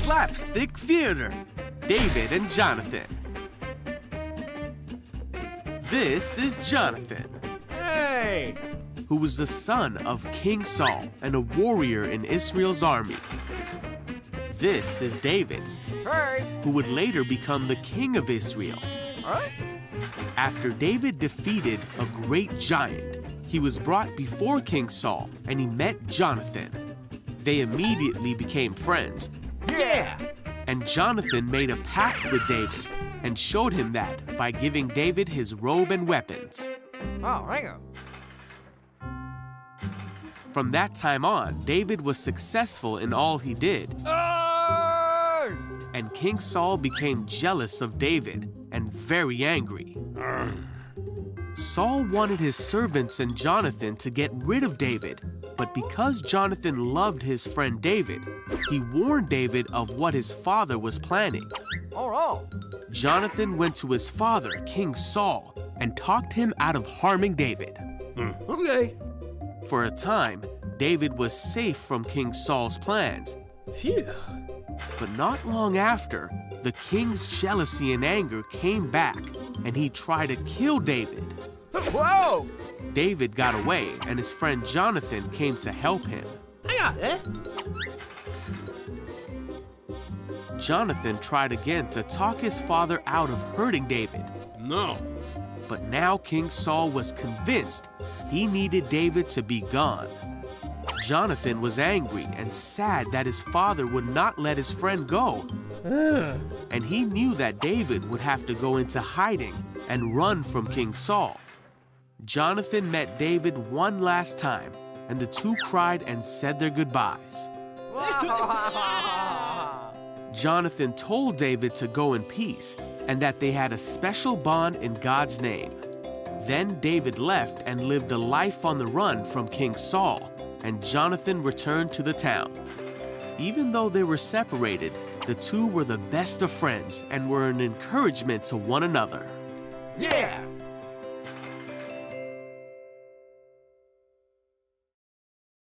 Slapstick Theater, David and Jonathan. This is Jonathan. Hey! Who was the son of King Saul and a warrior in Israel's army. This is David, Hey! who would later become the king of Israel. Alright? After David defeated a great giant, he was brought before King Saul and he met Jonathan. They immediately became friends, Yeah! and Jonathan made a pact with David and showed him that by giving David his robe and weapons. Oh, hang on. From that time on, David was successful in all he did, Oh! and King Saul became jealous of David and very angry. Saul wanted his servants and Jonathan to get rid of David, but because Jonathan loved his friend David, he warned David of what his father was planning. Oh, Jonathan went to his father, King Saul, and talked him out of harming David. okay. For a time, David was safe from King Saul's plans, Phew. but not long after, the king's jealousy and anger came back, and he tried to kill David. Whoa! David got away, and his friend Jonathan came to help him. Hang on there. Jonathan tried again to talk his father out of hurting David. No. But now King Saul was convinced he needed David to be gone. Jonathan was angry and sad that his father would not let his friend go. And he knew that David would have to go into hiding and run from King Saul. Jonathan met David one last time, and the two cried and said their goodbyes. Jonathan told David to go in peace and that they had a special bond in God's name. Then David left and lived a life on the run from King Saul, and Jonathan returned to the town. Even though they were separated, the two were the best of friends and were an encouragement to one another. Yeah!